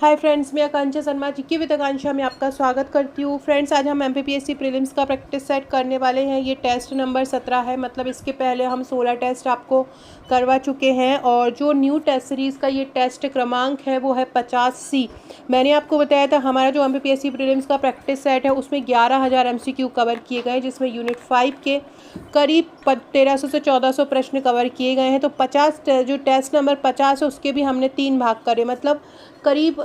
Hi friends, मैं आकांक्षा Sharma ji with आकांक्षा में आपका स्वागत करती हूँ। फ्रेंड्स, आज हम एमपीपीएससी प्रीलिम्स का प्रैक्टिस सेट करने वाले हैं। ये टेस्ट नंबर 17 है, मतलब इसके पहले हम 16 टेस्ट आपको करवा चुके हैं और जो न्यू टेस्ट सीरीज़ का ये टेस्ट क्रमांक है वो है 50C। मैंने आपको बताया था हमारा जो एमपीपीएससी प्रीलिम्स का प्रैक्टिस सेट है उसमें 11,000 MCQ कवर किए गए, जिसमें यूनिट 5 के करीब 1300 से 1400 प्रश्न कवर किए गए हैं। तो 50 जो टेस्ट नंबर 50 है उसके भी हमने 3 भाग करे, मतलब करीब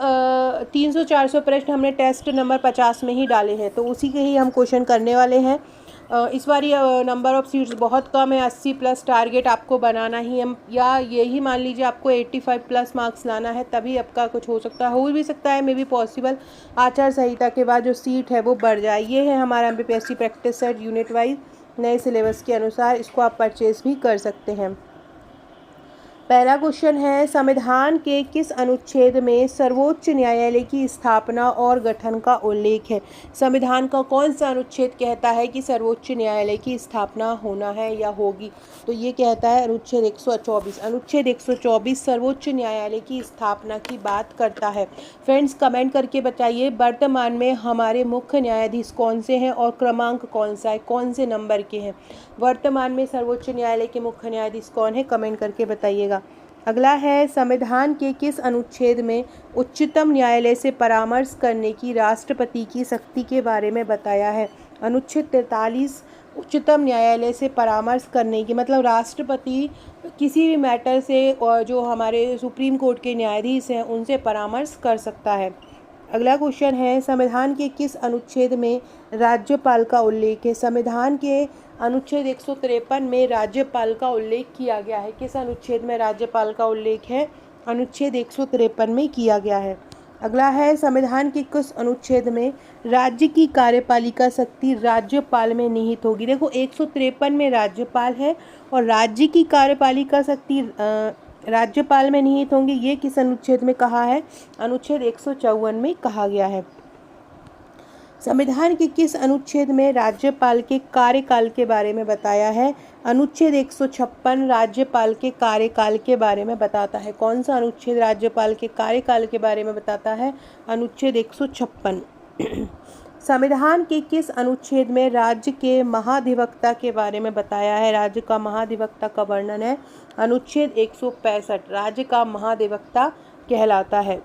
300-400 प्रश्न हमने टेस्ट नंबर 50 में ही डाले हैं। तो उसी के ही हम क्वेश्चन करने वाले हैं। इस बार ये नंबर ऑफ़ सीट्स बहुत कम है, 80+ टारगेट आपको बनाना ही है, या यही मान लीजिए आपको 85+ मार्क्स लाना है, तभी आपका कुछ हो भी सकता है, मे बी पॉसिबल आचार संहिता के बाद जो सीट है वो बढ़ जाए। ये है हमारा MPPSC practice set unit wise नए सिलेबस के अनुसार। इसको आप परचेज भी कर सकते हैं। पहला क्वेश्चन है, संविधान के किस अनुच्छेद में सर्वोच्च न्यायालय की स्थापना और गठन का उल्लेख है? संविधान का कौन सा अनुच्छेद कहता है कि सर्वोच्च न्यायालय की स्थापना होना है या होगी? तो ये कहता है अनुच्छेद 124। अनुच्छेद 124 सर्वोच्च न्यायालय की स्थापना की बात करता है। फ्रेंड्स, कमेंट करके बताइए वर्तमान में हमारे मुख्य न्यायाधीश कौन से हैं और क्रमांक कौन सा है, कौन से नंबर के हैं। वर्तमान में सर्वोच्च न्यायालय के मुख्य न्यायाधीश कौन है, कमेंट करके बताइएगा। अगला है, संविधान के किस अनुच्छेद में उच्चतम न्यायालय से परामर्श करने की राष्ट्रपति की शक्ति के बारे में बताया है? अनुच्छेद 43 उच्चतम न्यायालय से परामर्श करने की, मतलब राष्ट्रपति किसी भी मैटर से और जो हमारे सुप्रीम कोर्ट के न्यायाधीश हैं उनसे परामर्श कर सकता है। अगला क्वेश्चन है, संविधान के किस अनुच्छेद में राज्यपाल का उल्लेख है? संविधान के अनुच्छेद 153 में राज्यपाल का उल्लेख किया गया है। किस अनुच्छेद में राज्यपाल का उल्लेख है? अनुच्छेद 153 में किया गया है। अगला है, संविधान के किस अनुच्छेद में राज्य की कार्यपालिका शक्ति राज्यपाल में निहित होगी? देखो, 153 में राज्यपाल है और राज्य की कार्यपालिका शक्ति राज्यपाल में निहित होंगे। ये किस अनुच्छेद में कहा है? अनुच्छेद 154 में कहा गया है। संविधान के किस अनुच्छेद में राज्यपाल के कार्यकाल के बारे में बताया है? अनुच्छेद 156 राज्यपाल के कार्यकाल के बारे में बताता है। कौन सा अनुच्छेद राज्यपाल के कार्यकाल के बारे में बताता है? अनुच्छेद 156। संविधान के किस अनुच्छेद में राज्य के महाधिवक्ता के बारे में बताया है? राज्य का महाधिवक्ता का वर्णन है अनुच्छेद 165। राज्य का महाधिवक्ता कहलाता है।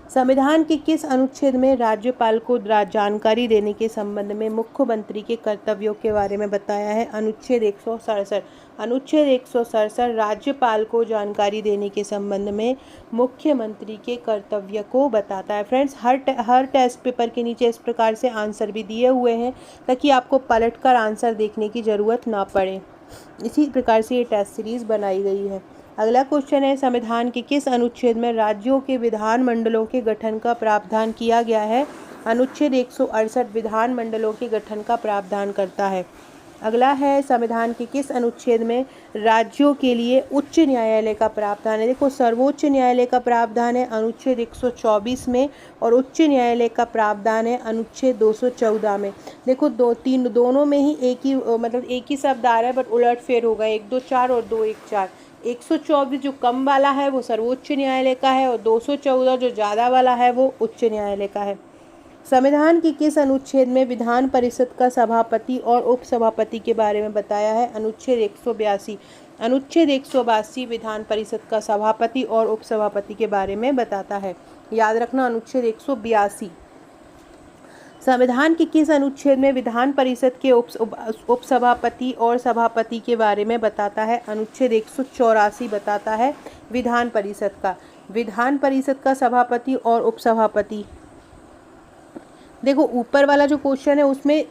संविधान के किस अनुच्छेद में राज्यपाल को जानकारी देने के संबंध में मुख्यमंत्री के कर्तव्यों के बारे में बताया है? अनुच्छेद 167। अनुच्छेद 167 राज्यपाल को जानकारी देने के संबंध में मुख्यमंत्री के कर्तव्य को बताता है। फ्रेंड्स, हर टेस्ट पेपर के नीचे इस प्रकार से आंसर भी दिए हुए हैं ताकि आपको पलटकर आंसर देखने की ज़रूरत ना पड़े। इसी प्रकार से ये टेस्ट सीरीज़ बनाई गई है। अगला क्वेश्चन है, संविधान के किस अनुच्छेद में राज्यों के विधानमंडलों के गठन का प्रावधान किया गया है? अनुच्छेद 168 विधानमंडलों के गठन का प्रावधान करता है। अगला है, संविधान के किस अनुच्छेद में राज्यों के लिए उच्च न्यायालय का प्रावधान है? देखो, सर्वोच्च न्यायालय का प्रावधान है अनुच्छेद 124 में और उच्च न्यायालय का प्रावधान है अनुच्छेद 214 में। देखो, दोनों में ही एक ही शब्द आ रहा है, बट उलटफेर होगा, 124 और 214। 124 जो कम वाला है वो सर्वोच्च न्यायालय का है और 214 जो ज़्यादा वाला है वो उच्च न्यायालय का है। संविधान के किस अनुच्छेद में विधान परिषद का सभापति और उपसभापति के बारे में बताया है? अनुच्छेद 182। अनुच्छेद 182 विधान परिषद का सभापति और उपसभापति के बारे में बताता है। याद रखना, अनुच्छेद 182। संविधान के किस अनुच्छेद में विधान परिषद के उपसभापति और सभापति के बारे में बताता है? अनुच्छेद 184 बताता है विधान परिषद का सभापति और उपसभापति। देखो, ऊपर वाला जो क्वेश्चन है उसमें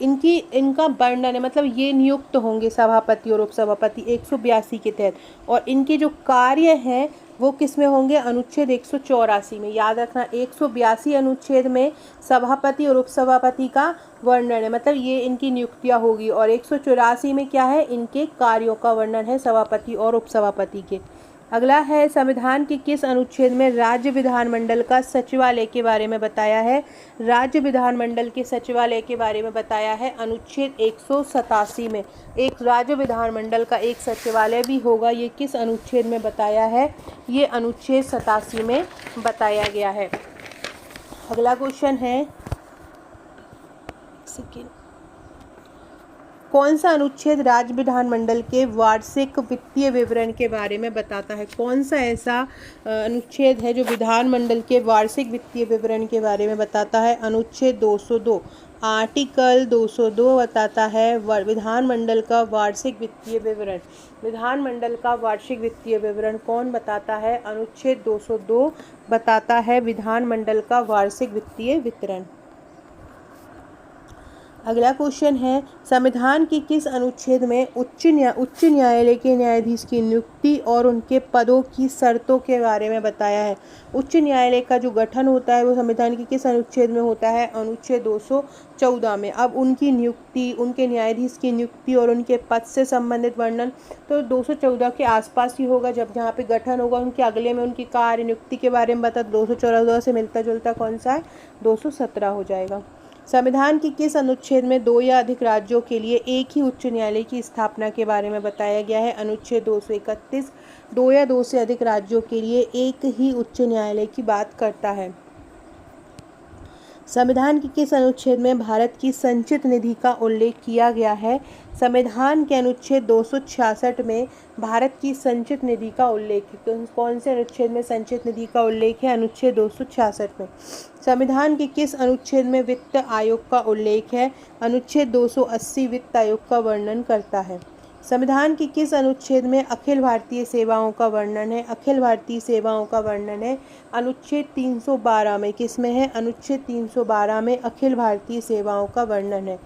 इनका वर्णन है, मतलब ये नियुक्त होंगे सभापति और उपसभापति 182 के तहत, और इनके जो कार्य हैं वो किस में होंगे? अनुच्छेद 184 में। याद रखना, 182 अनुच्छेद में सभापति और उपसभापति का वर्णन है, मतलब ये इनकी नियुक्तियां होगी, और 184 में क्या है? इनके कार्यों का वर्णन है सभापति और उपसभापति के। अगला है संविधान के किस अनुच्छेद में राज्य विधानमंडल का सचिवालय के बारे में बताया है। राज्य विधानमंडल के सचिवालय के बारे में बताया है अनुच्छेद 187 में। एक राज्य विधानमंडल का एक सचिवालय भी होगा, ये किस अनुच्छेद में बताया है, ये अनुच्छेद 87 में बताया गया है। अगला क्वेश्चन है कौन सा अनुच्छेद राज्य विधानमंडल के वार्षिक वित्तीय विवरण के बारे में बताता है। कौन सा ऐसा अनुच्छेद है जो विधानमंडल के वार्षिक वित्तीय विवरण के बारे में बताता है। अनुच्छेद 202 आर्टिकल 202 बताता है विधानमंडल का वार्षिक वित्तीय विवरण। विधानमंडल का वार्षिक वित्तीय विवरण कौन बताता है। अनुच्छेद 202 बताता है विधानमंडल का वार्षिक वित्तीय विवरण। अगला क्वेश्चन है संविधान के किस अनुच्छेद में उच्च न्यायालय के न्यायाधीश की नियुक्ति और उनके पदों की शर्तों के बारे में बताया है। उच्च न्यायालय का जो गठन होता है वो संविधान के किस अनुच्छेद में होता है। अनुच्छेद 214 में। अब उनकी नियुक्ति, उनके न्यायाधीश की नियुक्ति और उनके पद से संबंधित वर्णन तो 214 के आसपास ही होगा। जब जहाँ पे गठन होगा उनके अगले में उनकी कार्य नियुक्ति के बारे में बता 214 से मिलता जुलता कौन सा है, 217 हो जाएगा। संविधान के किस अनुच्छेद में 2 या अधिक राज्यों के लिए एक ही उच्च न्यायालय की स्थापना के बारे में बताया गया है। अनुच्छेद 231 2 या 2 से अधिक राज्यों के लिए एक ही उच्च न्यायालय की बात करता है। संविधान के किस अनुच्छेद में भारत की संचित निधि का उल्लेख किया गया है। संविधान के अनुच्छेद 266 में भारत की संचित निधि का उल्लेख है। तो कौन से अनुच्छेद में संचित निधि का उल्लेख है। अनुच्छेद 266 में। संविधान के किस अनुच्छेद में वित्त आयोग का उल्लेख है। अनुच्छेद 280 वित्त आयोग का वर्णन करता है। संविधान के किस अनुच्छेद में अखिल भारतीय सेवाओं का वर्णन है। अखिल भारतीय सेवाओं का वर्णन है अनुच्छेद 312 में। किस में है। अनुच्छेद 312 में अखिल भारतीय सेवाओं का वर्णन है।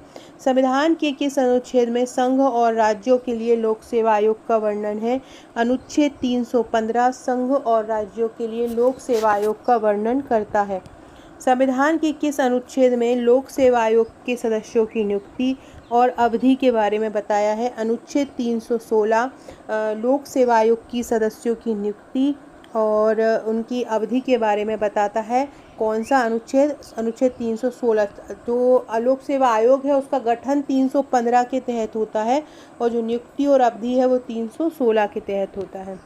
संविधान के किस अनुच्छेद में संघ और राज्यों के लिए लोक सेवा आयोग का वर्णन है। अनुच्छेद 315 संघ और राज्यों के लिए लोक सेवा आयोग का वर्णन करता है। संविधान के किस अनुच्छेद में लोक सेवा आयोग के सदस्यों की नियुक्ति और अवधि के बारे में बताया है। अनुच्छेद 316 लोक सेवा आयोग की सदस्यों की नियुक्ति और उनकी अवधि के बारे में बताता है। कौन सा अनुच्छेद। अनुच्छेद 316। जो लोक सेवा आयोग है उसका गठन 315 के तहत होता है और जो नियुक्ति और अवधि है वो 316 के तहत होता है।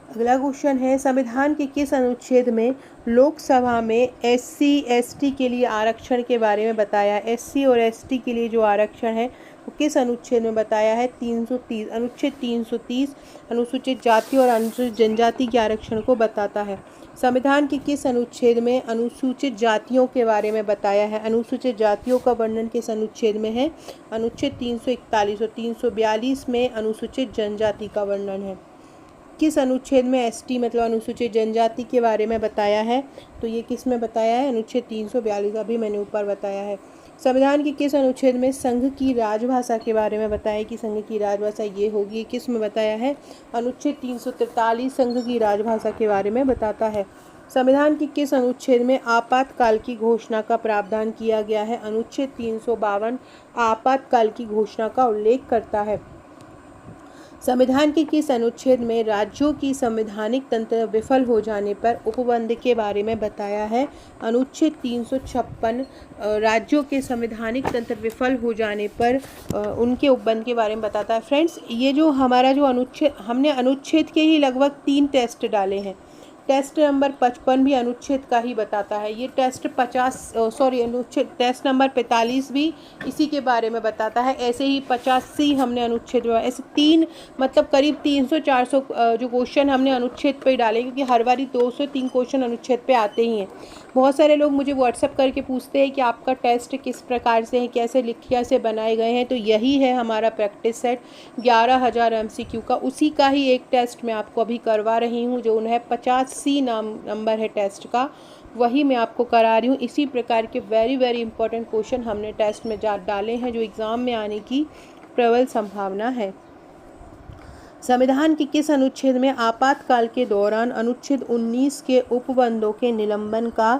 अगला क्वेश्चन है संविधान के किस अनुच्छेद में लोकसभा में SC/ST के लिए आरक्षण के बारे में बताया। SC और ST के लिए जो आरक्षण है वो किस अनुच्छेद में बताया है। 330। अनुच्छेद 330 अनुसूचित जाति और अनुसूचित जनजाति के आरक्षण को बताता है। संविधान के किस अनुच्छेद में अनुसूचित जातियों के बारे में बताया है। अनुसूचित जातियों का वर्णन किस अनुच्छेद में है। अनुच्छेद 341 और 342 में अनुसूचित जनजाति का वर्णन है। किस अनुच्छेद में ST मतलब अनुसूचित जनजाति के बारे में बताया है, तो ये किस में बताया है। अनुच्छेद 342 अभी मैंने ऊपर बताया है। संविधान के किस अनुच्छेद में संघ की राजभाषा के बारे में बताया कि संघ की राजभाषा ये होगी, किस में बताया है। अनुच्छेद 343 संघ की राजभाषा के बारे में बताता है। संविधान के किस अनुच्छेद में आपातकाल की घोषणा का प्रावधान किया गया है। अनुच्छेद 352 आपातकाल की घोषणा का उल्लेख करता है। संविधान के किस अनुच्छेद में राज्यों की संवैधानिक तंत्र विफल हो जाने पर उपबंध के बारे में बताया है। अनुच्छेद 356 राज्यों के संवैधानिक तंत्र विफल हो जाने पर उनके उपबंध के बारे में बताता है। फ्रेंड्स, ये जो हमारा जो अनुच्छेद, हमने अनुच्छेद के ही लगभग 3 टेस्ट डाले हैं। टेस्ट नंबर 55 भी अनुच्छेद का ही बताता है। ये टेस्ट अनुच्छेद टेस्ट नंबर 45 भी इसी के बारे में बताता है। ऐसे ही 85 हमने अनुच्छेद, ऐसे 3 मतलब करीब 300-400 जो क्वेश्चन हमने अनुच्छेद पे ही डाले, क्योंकि हर बारी 2 से 3 क्वेश्चन अनुच्छेद पे आते ही हैं। बहुत सारे लोग मुझे व्हाट्सएप करके पूछते हैं कि आपका टेस्ट किस प्रकार से है, कैसे लिखिया से बनाए गए हैं। तो यही है हमारा प्रैक्टिस सेट 11,000 MCQ का। उसी का ही एक टेस्ट मैं आपको अभी करवा रही हूँ, जो उन्हें 85 नंबर है टेस्ट का, वही मैं आपको करा रही हूँ। इसी प्रकार के वेरी इंपॉर्टेंट क्वेश्चन हमने टेस्ट में डाले हैं, जो एग्ज़ाम में आने की प्रबल संभावना है। संविधान के किस अनुच्छेद में आपातकाल के दौरान अनुच्छेद 19 के उपबंधों के निलंबन का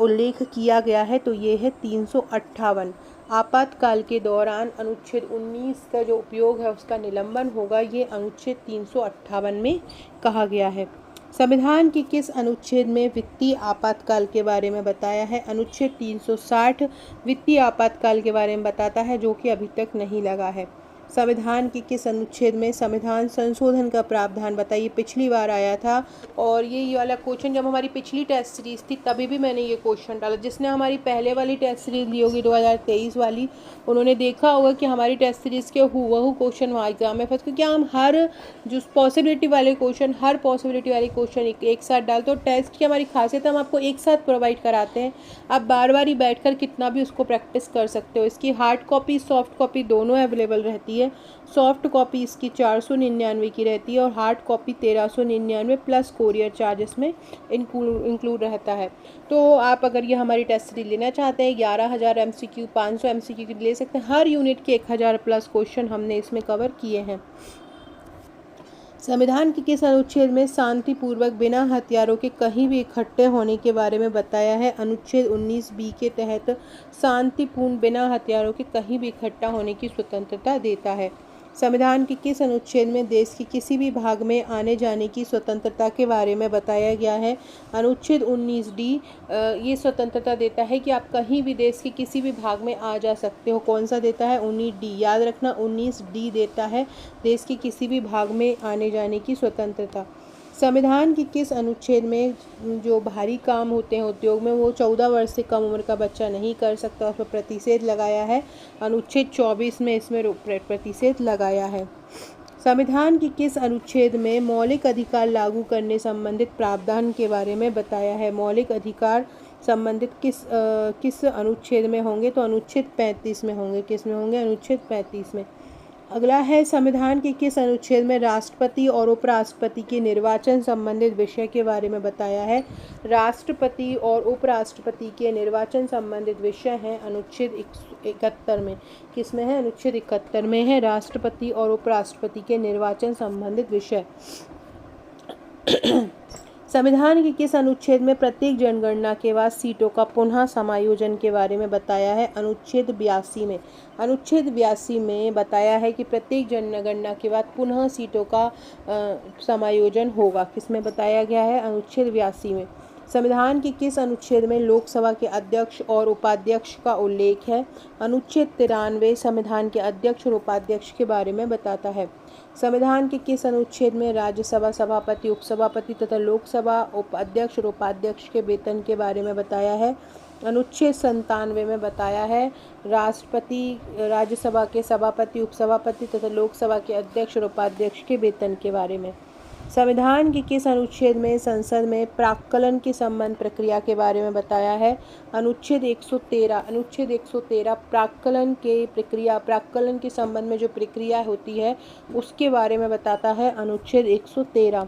उल्लेख किया गया है, तो ये है 358। आपातकाल के दौरान अनुच्छेद 19 का जो उपयोग है उसका निलंबन होगा, ये अनुच्छेद 358 में कहा गया है। संविधान के किस अनुच्छेद में वित्तीय आपातकाल के बारे में बताया है? अनुच्छेद 360 वित्तीय आपातकाल के बारे में बताता है, जो कि अभी तक नहीं लगा है। संविधान के किस अनुच्छेद में संविधान संशोधन का प्रावधान बताइए? पिछली बार आया था और ये वाला क्वेश्चन जब हमारी पिछली टेस्ट सीरीज थी तभी भी मैंने ये क्वेश्चन डाला। जिसने हमारी पहले वाली टेस्ट सीरीज ली होगी 2023 वाली, उन्होंने देखा होगा कि हमारी टेस्ट सीरीज के हूबहू क्वेश्चन वहाँ एग्जाम में फर्स्ट, क्योंकि हम हर जो पॉसिबिलिटी वाले क्वेश्चन एक साथ डालते हो। टेस्ट की हमारी खासियत है, हम आपको एक साथ प्रोवाइड कराते हैं, आप बार बार ही बैठ कर कितना भी उसको प्रैक्टिस कर सकते हो। इसकी हार्ड कॉपी सॉफ्ट कॉपी दोनों अवेलेबल रहती है। सॉफ्ट कॉपी इसकी 499 की रहती है और hard copy 1399 plus courier charges में इंक्लूड रहता है। तो आप अगर ये हमारी टेस्ट सीरीज लेना चाहते हैं 11,000 MCQ 500 MCQ की ले सकते हैं। हर यूनिट के 1000 प्लस क्वेश्चन हमने इसमें कवर किए हैं। संविधान के किस अनुच्छेद में शांतिपूर्वक बिना हथियारों के कहीं भी इकट्ठे होने के बारे में बताया है? अनुच्छेद 19B के तहत शांतिपूर्ण बिना हथियारों के कहीं भी इकट्ठा होने की स्वतंत्रता देता है। संविधान के किस अनुच्छेद में देश के किसी भी भाग में आने जाने की स्वतंत्रता के बारे में बताया गया है? अनुच्छेद 19D ये स्वतंत्रता देता है कि आप कहीं भी देश के किसी भी भाग में आ जा सकते हो। कौन सा देता है? 19D। याद रखना, 19D देता है देश के किसी भी भाग में आने जाने की स्वतंत्रता। संविधान के किस अनुच्छेद में जो भारी काम होते हैं उद्योग में वो 14 वर्ष से कम उम्र का बच्चा नहीं कर सकता, उस पर प्रतिषेध लगाया है? अनुच्छेद 24 में इसमें प्रतिषेध लगाया है। संविधान के किस अनुच्छेद में मौलिक अधिकार लागू करने संबंधित प्रावधान के बारे में बताया है? मौलिक अधिकार संबंधित किस अनुच्छेद में होंगे? तो अनुच्छेद 35 में होंगे। किस में होंगे? अनुच्छेद 35 में। अगला है संविधान के किस अनुच्छेद में राष्ट्रपति और उपराष्ट्रपति के निर्वाचन संबंधित विषय के बारे में बताया है? राष्ट्रपति और उपराष्ट्रपति के निर्वाचन संबंधित विषय हैं अनुच्छेद 71 में। किस में है? अनुच्छेद 71 में है राष्ट्रपति और उपराष्ट्रपति के निर्वाचन संबंधित विषय। संविधान के किस अनुच्छेद में प्रत्येक जनगणना के बाद सीटों का पुनः समायोजन के बारे में बताया है? अनुच्छेद 82 में। अनुच्छेद 82 में बताया है कि प्रत्येक जनगणना के बाद पुनः सीटों का समायोजन होगा। किसमें बताया गया है? अनुच्छेद 82 में। संविधान के किस अनुच्छेद में लोकसभा के अध्यक्ष और उपाध्यक्ष का उल्लेख है? अनुच्छेद 93 संविधान के अध्यक्ष और उपाध्यक्ष के बारे में बताता है। संविधान के किस अनुच्छेद में राज्यसभा सभापति, उपसभापति तथा लोकसभा अध्यक्ष और उपाध्यक्ष के वेतन के बारे में बताया है? अनुच्छेद 97 में बताया है राष्ट्रपति, राज्यसभा के सभापति, उपसभापति तथा लोकसभा के अध्यक्ष और उपाध्यक्ष के वेतन के बारे में। संविधान के किस अनुच्छेद में संसद में प्राक्कलन की संबंध प्रक्रिया के बारे में बताया है? अनुच्छेद 113। अनुच्छेद 113 प्राक्कलन के संबंध में जो प्रक्रिया होती है उसके बारे में बताता है। अनुच्छेद 113।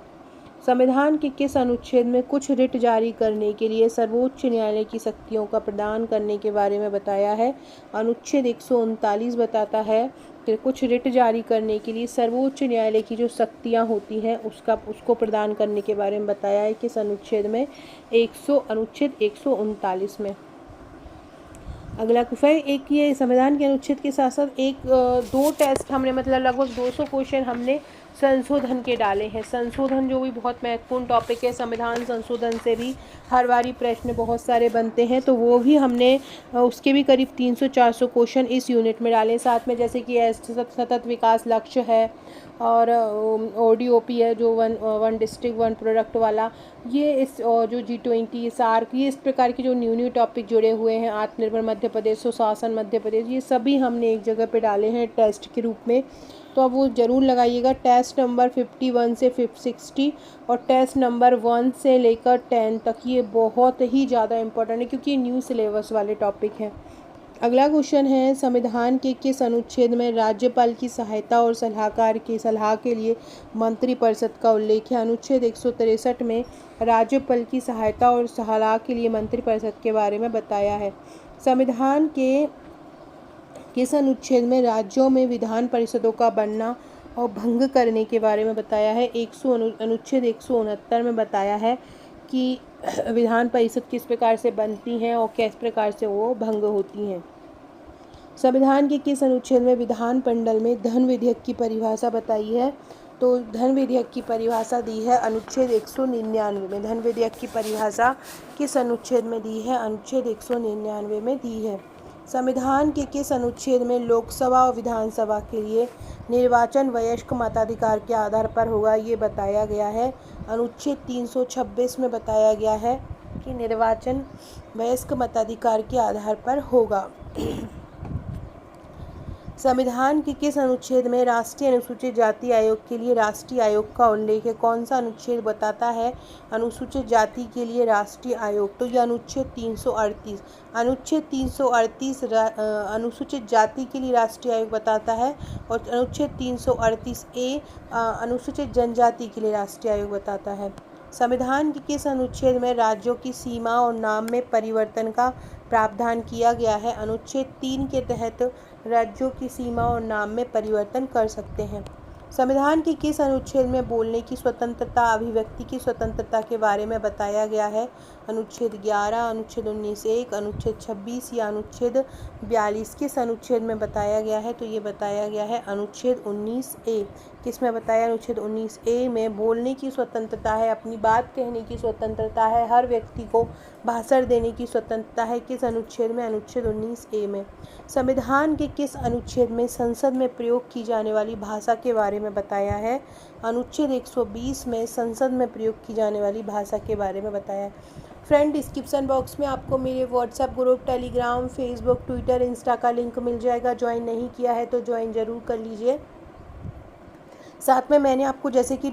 संविधान के किस अनुच्छेद में कुछ रिट जारी करने के लिए सर्वोच्च न्यायालय की शक्तियों का प्रदान करने के बारे में बताया है? अनुच्छेद 139 बताता है कि कुछ रिट जारी करने के लिए सर्वोच्च न्यायालय की जो शक्तियां होती हैं उसको प्रदान करने के बारे में बताया है। किस अनुच्छेद में? अनुच्छेद 139 में। अगला क्वेश्चन, एक ये संविधान के अनुच्छेद के साथ साथ दो टेस्ट हमने मतलब लगभग 200 क्वेश्चन हमने संशोधन के डाले हैं। संशोधन जो भी बहुत महत्वपूर्ण टॉपिक है, संविधान संशोधन से भी हर बारी प्रश्न बहुत सारे बनते हैं, तो वो भी हमने उसके भी करीब 300-400 क्वेश्चन इस यूनिट में डाले। साथ में जैसे कि सतत विकास लक्ष्य है और ODOP है जो वन डिस्ट्रिक्ट वन प्रोडक्ट वाला, ये इस जो G20 सार्क, ये इस प्रकार के जो न्यू टॉपिक जुड़े हुए हैं, आत्मनिर्भर मध्य प्रदेश, सुशासन मध्य प्रदेश, ये सभी हमने एक जगह पे डाले हैं टेस्ट के रूप में। तो अब वो ज़रूर लगाइएगा। टेस्ट नंबर 51 से 60 और टेस्ट नंबर 1 से लेकर 10 तक ये बहुत ही ज़्यादा इम्पोर्टेंट है क्योंकि न्यू सिलेबस वाले टॉपिक हैं। अगला क्वेश्चन है, संविधान के किस अनुच्छेद में राज्यपाल की सहायता और सलाह के लिए मंत्रिपरिषद का उल्लेख है? अनुच्छेद 163 में राज्यपाल की सहायता और सलाह के लिए मंत्रिपरिषद के बारे में बताया है। संविधान के किस अनुच्छेद में राज्यों में विधान परिषदों का बनना और भंग करने के बारे में बताया है? अनुच्छेद 169 में बताया है कि विधान परिषद किस प्रकार से बनती हैं और किस प्रकार से वो भंग होती हैं। संविधान के किस अनुच्छेद में विधान मंडल में धन विधेयक की परिभाषा बताई है? तो धन विधेयक की परिभाषा दी है अनुच्छेद 199 में। धन विधेयक की परिभाषा किस अनुच्छेद में दी है? अनुच्छेद 199 में दी है। संविधान के किस अनुच्छेद में लोकसभा और विधानसभा के लिए निर्वाचन वयस्क मताधिकार के आधार पर होगा? ये बताया गया है अनुच्छेद 326 में बताया गया है कि निर्वाचन वयस्क मताधिकार के आधार पर होगा। संविधान के किस अनुच्छेद में राष्ट्रीय अनुसूचित जाति आयोग के लिए राष्ट्रीय आयोग का उल्लेख है? कौन सा अनुच्छेद बताता है अनुसूचित जाति के लिए राष्ट्रीय आयोग? तो यह अनुच्छेद 338। अनुच्छेद 338 अनुसूचित जाति के लिए राष्ट्रीय आयोग बताता है और अनुच्छेद 338A अनुसूचित जनजाति के लिए राष्ट्रीय आयोग बताता है। संविधान के किस अनुच्छेद में राज्यों की सीमा और नाम में परिवर्तन का प्रावधान किया गया है? अनुच्छेद 3 के तहत राज्यों की सीमा और नाम में परिवर्तन कर सकते हैं। संविधान के किस अनुच्छेद में बोलने की स्वतंत्रता, अभिव्यक्ति की स्वतंत्रता के बारे में बताया गया है? अनुच्छेद 11, अनुच्छेद 19(1), अनुच्छेद 26 या अनुच्छेद 42? किस अनुच्छेद में बताया गया है? तो ये बताया गया है अनुच्छेद 19A। किस में बताया? अनुच्छेद 19A में बोलने की स्वतंत्रता है, अपनी बात कहने की स्वतंत्रता है, हर व्यक्ति को भाषण देने की स्वतंत्रता है। किस अनुच्छेद में? अनुच्छेद 19A में। संविधान के किस अनुच्छेद में संसद में प्रयोग की जाने वाली भाषा के बारे में बताया है? अनुच्छेद 120 में संसद में प्रयोग की जाने वाली भाषा के बारे में बताया है। फ्रेंड, डिस्क्रिप्शन बॉक्स में आपको मेरे WhatsApp group, Telegram, Facebook, Twitter, Insta का लिंक मिल जाएगा। ज्वाइन नहीं किया है तो ज्वाइन ज़रूर कर लीजिए। साथ में मैंने आपको जैसे कि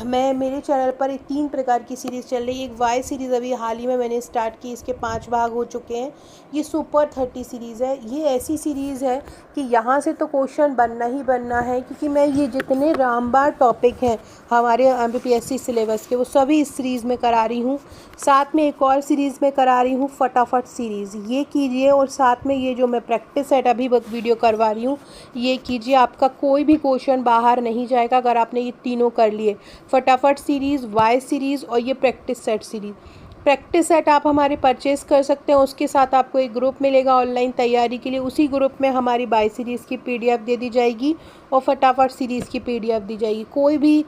मेरे चैनल पर 3 प्रकार की सीरीज़ चल रही है। एक वाई सीरीज़ अभी हाल ही में मैंने स्टार्ट की, इसके 5 भाग हो चुके हैं। ये सुपर 30 सीरीज़ है। ये ऐसी सीरीज़ है कि यहाँ से तो क्वेश्चन बनना ही बनना है, क्योंकि मैं ये जितने रामबाण टॉपिक हैं हमारे MPPSC सिलेबस के, वो सभी इस सीरीज़ में करा रही हूँ। साथ में एक और सीरीज़ में करा रही हूँ, फटाफट सीरीज़। ये कीजिए और साथ में ये जो मैं प्रैक्टिस सेट अभी वीडियो करवा रही हूँ ये कीजिए। आपका कोई भी क्वेश्चन बाहर नहीं जाएगा अगर आपने ये तीनों कर लिए, फटाफट सीरीज़, वाई सीरीज़ और ये practice set series. Practice set आप हमारे परचेज़ कर सकते हैं, उसके साथ आपको एक ग्रुप मिलेगा ऑनलाइन तैयारी के लिए। उसी ग्रुप में हमारी वाई सीरीज़ की PDF दे दी जाएगी और फटाफट सीरीज़ की PDF दी जाएगी। कोई भी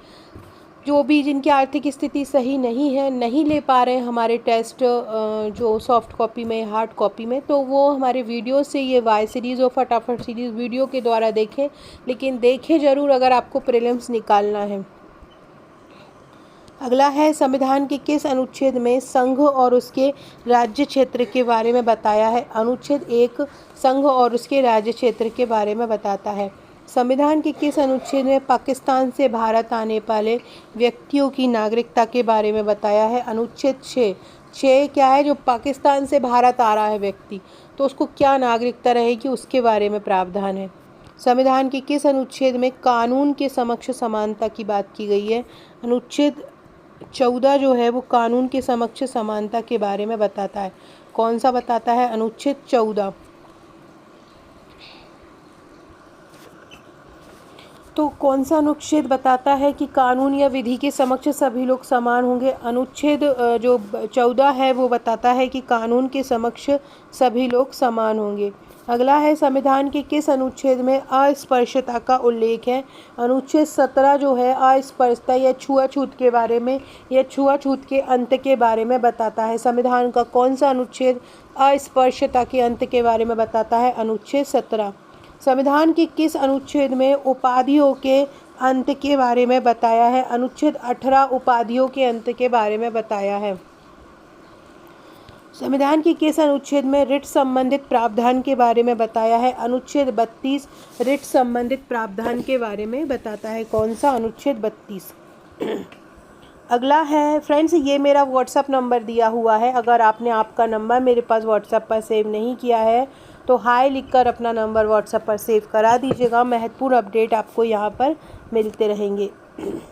जो भी जिनकी आर्थिक स्थिति सही नहीं है, नहीं ले पा रहे हैं हमारे टेस्ट जो सॉफ्ट कॉपी में, हार्ड कॉपी में, तो वो हमारे वीडियो से ये वाई सीरीज़ और फटाफट सीरीज़ वीडियो के द्वारा देखें, लेकिन देखें ज़रूर अगर आपको प्रीलिम्स निकालना है। अगला है संविधान के किस अनुच्छेद में संघ और उसके राज्य क्षेत्र के बारे में बताया है? अनुच्छेद 1 संघ और उसके राज्य क्षेत्र के बारे में बताता है। संविधान के किस अनुच्छेद में पाकिस्तान से भारत आने वाले व्यक्तियों की नागरिकता के बारे में बताया है? अनुच्छेद 6। 6 क्या है? जो पाकिस्तान से भारत आ रहा है व्यक्ति, तो उसको क्या नागरिकता रहेगी, उसके बारे में प्रावधान है। संविधान के किस अनुच्छेद में कानून के समक्ष समानता की बात की गई है? अनुच्छेद 14 जो है वो कानून के समक्ष समानता के बारे में बताता है। कौन सा बताता है? अनुच्छेद 14। तो कौन सा अनुच्छेद बताता है कि कानून या विधि के समक्ष सभी लोग समान होंगे? अनुच्छेद जो 14 है वो बताता है कि कानून के समक्ष सभी लोग समान होंगे। अगला है संविधान के किस अनुच्छेद में अस्पृश्यता का उल्लेख है? अनुच्छेद 17 जो है अस्पृश्यता या छुआछूत के बारे में, या छुआछूत के अंत के बारे में बताता है। संविधान का कौन सा अनुच्छेद अस्पृश्यता के अंत के बारे में बताता है? अनुच्छेद 17। संविधान के किस अनुच्छेद में उपाधियों के अंत के बारे में बताया है? अनुच्छेद 18 उपाधियों के अंत के बारे में बताया है। संविधान के किस अनुच्छेद में रिट संबंधित प्रावधान के बारे में बताया है? अनुच्छेद 32 रिट संबंधित प्रावधान के बारे में बताता है। कौन सा? अनुच्छेद 32। अगला है फ्रेंड्स, ये मेरा व्हाट्सएप नंबर दिया हुआ है। अगर आपने आपका नंबर मेरे पास व्हाट्सएप पर सेव नहीं किया है तो हाय लिखकर अपना नंबर व्हाट्सएप पर सेव करा दीजिएगा। महत्वपूर्ण अपडेट आपको यहाँ पर मिलते रहेंगे।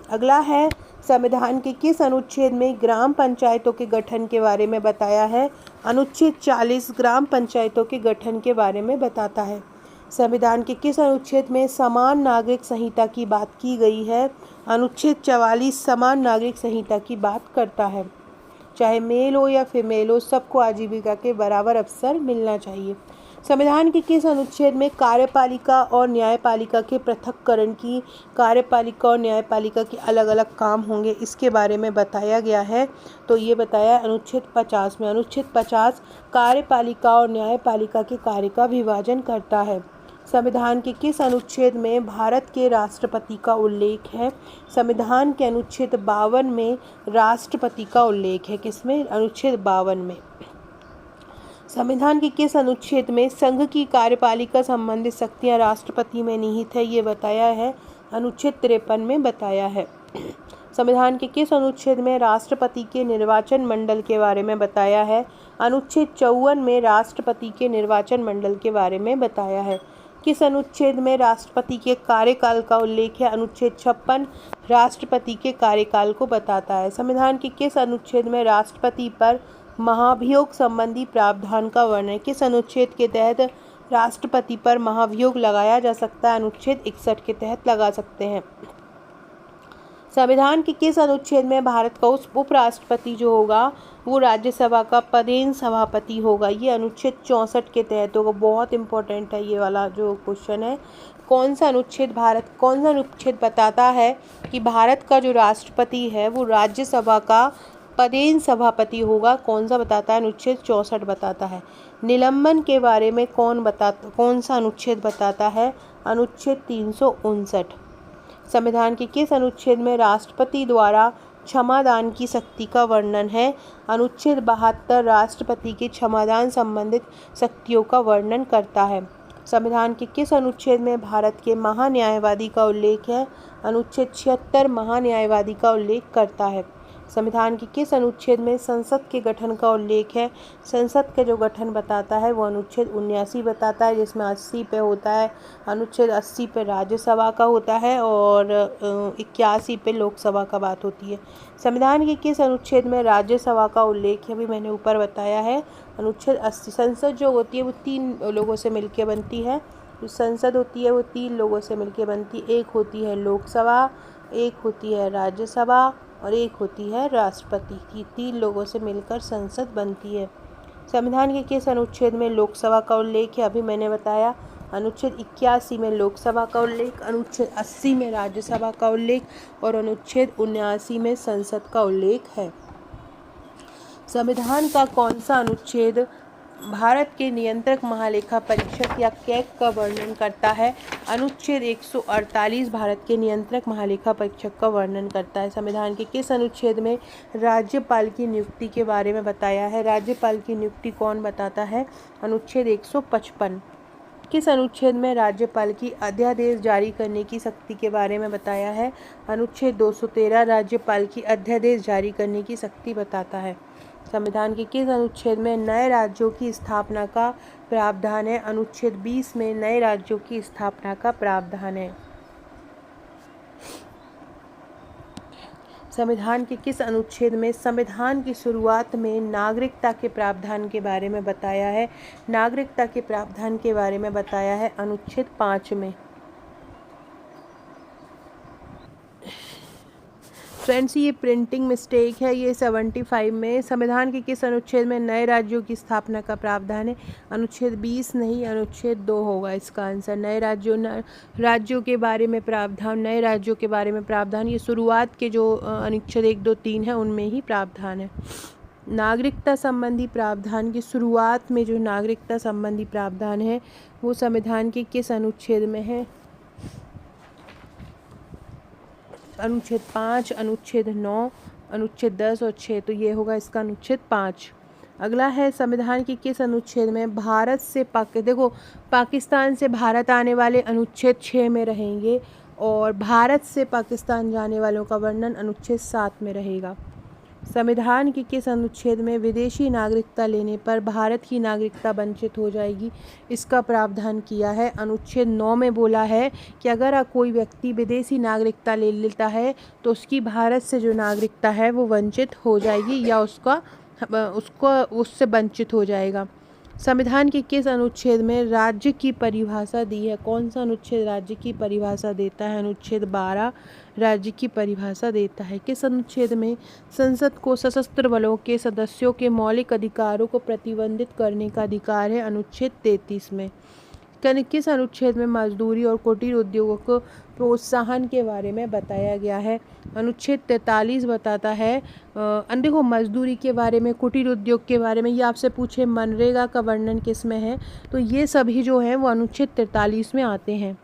अगला है संविधान के किस अनुच्छेद में ग्राम पंचायतों के गठन के बारे में बताया है? अनुच्छेद 40 ग्राम पंचायतों के गठन के बारे में बताता है। संविधान के किस अनुच्छेद में समान नागरिक संहिता की बात की गई है? अनुच्छेद 44 समान नागरिक संहिता की बात करता है। चाहे मेल हो या फीमेल हो, सबको आजीविका के बराबर अवसर मिलना चाहिए। संविधान के किस अनुच्छेद में कार्यपालिका और न्यायपालिका के पृथक्करण की, कार्यपालिका और न्यायपालिका के अलग अलग काम होंगे, इसके बारे में बताया गया है? तो ये बताया है अनुच्छेद 50 में। अनुच्छेद 50 कार्यपालिका और न्यायपालिका के कार्य का विभाजन करता है। संविधान के किस अनुच्छेद में भारत के राष्ट्रपति का उल्लेख है? संविधान के अनुच्छेद 52 में राष्ट्रपति का उल्लेख है। किसमें? अनुच्छेद 52 में। संविधान के किस अनुच्छेद में संघ की कार्यपालिका संबंधित शक्तियां राष्ट्रपति में निहित है? ये बताया है अनुच्छेद 53 में बताया है। संविधान के किस अनुच्छेद में राष्ट्रपति के निर्वाचन मंडल के बारे में बताया है? अनुच्छेद 54 में राष्ट्रपति के निर्वाचन मंडल के बारे में बताया है। किस अनुच्छेद में राष्ट्रपति के कार्यकाल का उल्लेख है? अनुच्छेद 56 राष्ट्रपति के कार्यकाल को बताता है। संविधान के किस अनुच्छेद में राष्ट्रपति पर महाभियोग संबंधी प्रावधान का वर्णन? किस अनुच्छेद के तहत राष्ट्रपति पर महाभियोग लगाया जा सकता है? अनुच्छेद 61 के तहत लगा सकते हैं। संविधान के किस अनुच्छेद में भारत का उपराष्ट्रपति जो होगा वो राज्यसभा का पदेन सभापति होगा? ये अनुच्छेद 64 के तहत होगा। बहुत इंपॉर्टेंट है ये वाला जो क्वेश्चन है। कौन सा अनुच्छेद बताता है कि भारत का जो राष्ट्रपति है वो राज्यसभा का पदेन सभापति होगा? कौन सा बताता है? अनुच्छेद 64 बताता है। निलंबन के बारे में कौन सा अनुच्छेद बताता है? अनुच्छेद 359। संविधान के किस अनुच्छेद में राष्ट्रपति द्वारा क्षमादान की शक्ति का वर्णन है? अनुच्छेद 72 राष्ट्रपति के क्षमादान संबंधित शक्तियों का वर्णन करता है। संविधान के किस अनुच्छेद में भारत के महान्यायवादी का उल्लेख है? अनुच्छेद 76 महान्यायवादी का उल्लेख करता है। संविधान के किस अनुच्छेद में संसद के गठन का उल्लेख है? संसद का जो गठन बताता है वो अनुच्छेद 79 बताता है, जिसमें 80 पे होता है। अनुच्छेद 80 पे राज्यसभा का होता है और 81 पे लोकसभा का बात होती है। संविधान के किस अनुच्छेद में राज्यसभा का उल्लेख है? अभी मैंने ऊपर बताया है अनुच्छेद 80। संसद जो होती है वो 3 लोगों से मिलकर बनती है। जो संसद होती है वो 3 लोगों से मिलकर बनती है। एक होती है लोकसभा, एक होती है राज्यसभा और एक होती है राष्ट्रपति। की 3 लोगों से मिलकर संसद बनती है। संविधान के किस अनुच्छेद में लोकसभा का उल्लेख है? अभी मैंने बताया अनुच्छेद 81 में लोकसभा का उल्लेख, अनुच्छेद 80 में राज्यसभा का उल्लेख और अनुच्छेद 79 में संसद का उल्लेख है। संविधान का कौन सा अनुच्छेद भारत के नियंत्रक महालेखा परीक्षक या कैग का वर्णन करता है? अनुच्छेद 148 भारत के नियंत्रक महालेखा परीक्षक का वर्णन करता है। संविधान के किस अनुच्छेद में राज्यपाल की नियुक्ति के बारे में बताया है? राज्यपाल की नियुक्ति कौन बताता है? अनुच्छेद 155। किस अनुच्छेद में राज्यपाल की अध्यादेश जारी करने की शक्ति के बारे में बताया है? अनुच्छेद 213 राज्यपाल की अध्यादेश जारी करने की शक्ति बताता है। संविधान के किस अनुच्छेद में नए राज्यों की स्थापना का प्रावधान है? अनुच्छेद 20 में नए राज्यों की स्थापना का प्रावधान है। संविधान के किस अनुच्छेद में संविधान की शुरुआत में नागरिकता के प्रावधान के बारे में बताया है? नागरिकता के प्रावधान के बारे में बताया है अनुच्छेद 5 में। फ्रेंड्स ये प्रिंटिंग मिस्टेक है, ये 75 में। संविधान के किस अनुच्छेद में नए राज्यों की स्थापना का प्रावधान है? अनुच्छेद 20 नहीं, अनुच्छेद 2 होगा इसका आंसर। नए राज्यों के बारे में प्रावधान, नए राज्यों के बारे में प्रावधान, ये शुरुआत के जो अनुच्छेद 1, 2, 3 है उनमें ही प्रावधान है। नागरिकता संबंधी प्रावधान की शुरुआत में जो नागरिकता संबंधी प्रावधान है वो संविधान के किस अनुच्छेद में है? अनुच्छेद 5, अनुच्छेद 9, अनुच्छेद 10 और 6, तो ये होगा इसका अनुच्छेद 5। अगला है संविधान के किस अनुच्छेद में भारत से पाकिस्तान से भारत आने वाले अनुच्छेद 6 में रहेंगे और भारत से पाकिस्तान जाने वालों का वर्णन अनुच्छेद 7 में रहेगा। संविधान के किस अनुच्छेद में विदेशी नागरिकता लेने पर भारत की नागरिकता वंचित हो जाएगी, इसका प्रावधान किया है? अनुच्छेद 9 में बोला है कि अगर कोई व्यक्ति विदेशी नागरिकता ले लेता है तो उसकी भारत से जो नागरिकता है वो वंचित हो जाएगी या उसको उससे वंचित हो जाएगा। संविधान के किस अनुच्छेद में राज्य की परिभाषा दी है? कौन सा अनुच्छेद राज्य की परिभाषा देता है? अनुच्छेद 12 राज्य की परिभाषा देता है। किस अनुच्छेद में संसद को सशस्त्र बलों के सदस्यों के मौलिक अधिकारों को प्रतिबंधित करने का अधिकार है? अनुच्छेद 33 में। किस अनुच्छेद में मजदूरी और कुटीर उद्योगों को प्रोत्साहन के बारे में बताया गया है? अनुच्छेद 43 बताता है। देखो, मजदूरी के बारे में, कुटीर उद्योग के बारे में, ये आपसे पूछे मनरेगा का वर्णन किस में है, तो ये सभी जो है वो अनुच्छेद 43 में आते हैं।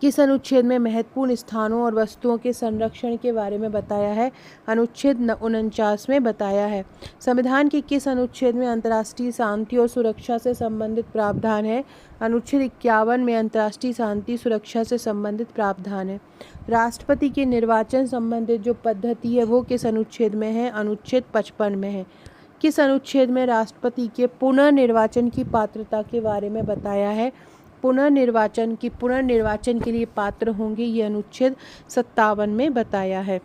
किस अनुच्छेद में महत्वपूर्ण स्थानों और वस्तुओं के संरक्षण के बारे में बताया है? अनुच्छेद 49 में बताया है। संविधान के किस अनुच्छेद में अंतर्राष्ट्रीय शांति और सुरक्षा से संबंधित प्रावधान है? अनुच्छेद 51 में अंतर्राष्ट्रीय शांति सुरक्षा से संबंधित प्रावधान है। राष्ट्रपति के निर्वाचन संबंधित जो पद्धति है वो किस अनुच्छेद में है? अनुच्छेद 55 में है। किस अनुच्छेद में राष्ट्रपति के पुनर्निर्वाचन की पात्रता के बारे में बताया है? पुनर्निर्वाचन के लिए पात्र होंगे, ये अनुच्छेद 57 में बताया है।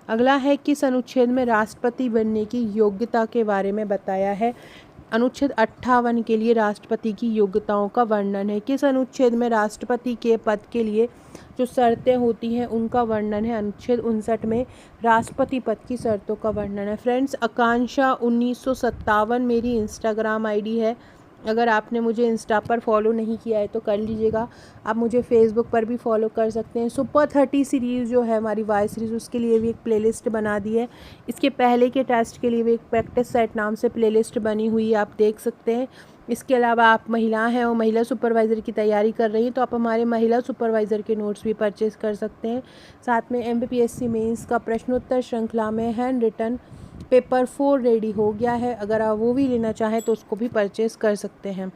अगला है, किस अनुच्छेद में राष्ट्रपति बनने की योग्यता के बारे में बताया है? अनुच्छेद 58 के लिए राष्ट्रपति की योग्यताओं का वर्णन है। किस अनुच्छेद में राष्ट्रपति के पद के लिए जो शर्तें होती हैं उनका वर्णन है? अनुच्छेद 59 में राष्ट्रपति पद की शर्तों का वर्णन है। फ्रेंड्स, आकांक्षा 1957 मेरी इंस्टाग्राम आईडी है। अगर आपने मुझे इंस्टा पर फॉलो नहीं किया है तो कर लीजिएगा। आप मुझे फेसबुक पर भी फॉलो कर सकते हैं। सुपर 30 सीरीज़ जो है हमारी वाई सीरीज़, उसके लिए भी एक प्लेलिस्ट बना दी है। इसके पहले के टेस्ट के लिए भी एक प्रैक्टिस सेट नाम से प्लेलिस्ट बनी हुई है, आप देख सकते हैं। इसके अलावा आप महिला हैं और महिला सुपरवाइज़र की तैयारी कर रही हैं तो आप हमारे महिला सुपरवाइज़र के नोट्स भी परचेज़ कर सकते हैं। साथ में MPPSC मेंस का प्रश्नोत्तर श्रृंखला में हैंड रिटन पेपर 4 रेडी हो गया है। अगर आप वो भी लेना चाहें तो उसको भी परचेज़ कर सकते हैं।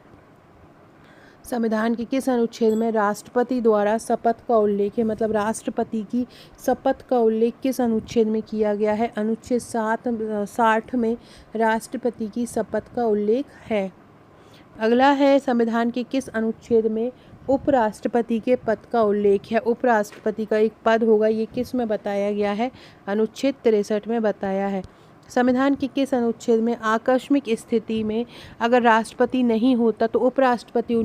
संविधान के किस अनुच्छेद में राष्ट्रपति द्वारा शपथ का उल्लेख है? मतलब राष्ट्रपति की शपथ का उल्लेख किस अनुच्छेद में किया गया है? अनुच्छेद 60 में राष्ट्रपति की शपथ का उल्लेख है। अगला है, संविधान के किस अनुच्छेद में उपराष्ट्रपति के पद का उल्लेख है? उपराष्ट्रपति का एक पद होगा, ये किस में बताया गया है? अनुच्छेद 63 में बताया है। संविधान के किस अनुच्छेद में आकस्मिक स्थिति में अगर राष्ट्रपति नहीं होता तो उपराष्ट्रपति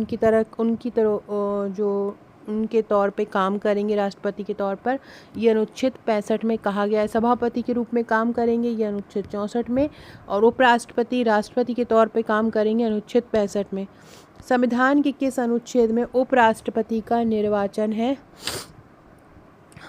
उनके तौर पे काम करेंगे राष्ट्रपति के तौर पर? ये अनुच्छेद 65 में कहा गया है। सभापति के रूप में काम करेंगे, ये अनुच्छेद 64 में, और उपराष्ट्रपति राष्ट्रपति के तौर पे काम करेंगे, अनुच्छेद 65 में। संविधान के किस अनुच्छेद में उपराष्ट्रपति का निर्वाचन है?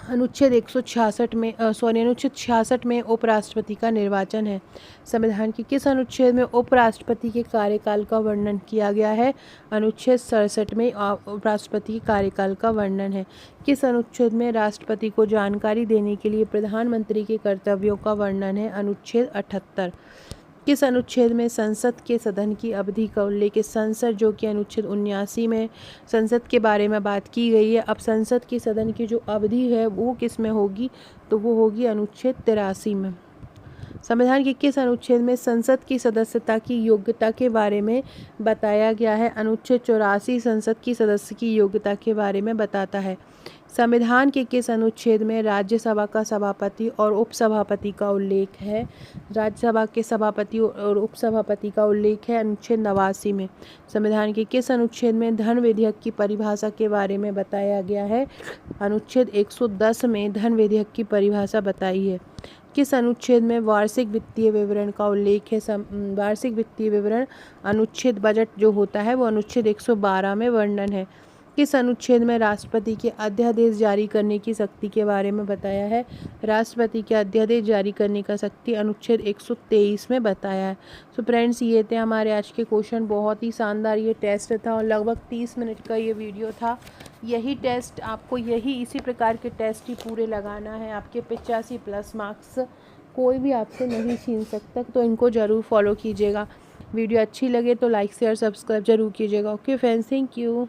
अनुच्छेद 66 में उपराष्ट्रपति का निर्वाचन है। संविधान के किस अनुच्छेद में उपराष्ट्रपति के कार्यकाल का वर्णन किया गया है? अनुच्छेद 67 में उपराष्ट्रपति के कार्यकाल का वर्णन है। किस अनुच्छेद में राष्ट्रपति को जानकारी देने के लिए प्रधानमंत्री के कर्तव्यों का वर्णन है? अनुच्छेद 78। किस अनुच्छेद में संसद के सदन की अवधि का उल्लेख है? संसद जो कि अनुच्छेद 79 में संसद के बारे में बात की गई है। अब संसद की सदन की जो अवधि है वो किस में होगी? तो वो होगी अनुच्छेद 83 में। संविधान के किस अनुच्छेद में संसद की सदस्यता की योग्यता के बारे में बताया गया है? अनुच्छेद 84 संसद की सदस्य की योग्यता के बारे में बताता है। संविधान के किस अनुच्छेद में राज्यसभा का सभापति और उपसभापति का उल्लेख है? राज्यसभा के सभापति और उपसभापति का उल्लेख है अनुच्छेद 89 में। संविधान के किस अनुच्छेद में धन विधेयक की परिभाषा के बारे में बताया गया है? अनुच्छेद 110 में धन विधेयक की परिभाषा बताई है। किस अनुच्छेद में वार्षिक वित्तीय विवरण का उल्लेख है? वार्षिक वित्तीय विवरण अनुच्छेद बजट जो होता है वो अनुच्छेद 112 में वर्णन है। किस अनुच्छेद में राष्ट्रपति के अध्यादेश जारी करने की शक्ति के बारे में बताया है? राष्ट्रपति के अध्यादेश जारी करने का शक्ति अनुच्छेद 123 में बताया है। तो फ्रेंड्स, ये थे हमारे आज के क्वेश्चन। बहुत ही शानदार ये टेस्ट था और लगभग 30 मिनट का ये वीडियो था। यही टेस्ट आपको इसी प्रकार के टेस्ट ही पूरे लगाना है। आपके 85+ मार्क्स कोई भी आपसे नहीं छीन सकता, तो इनको ज़रूर फॉलो कीजिएगा। वीडियो अच्छी लगे तो लाइक शेयर सब्सक्राइब जरूर कीजिएगा। Okay friends, thank you.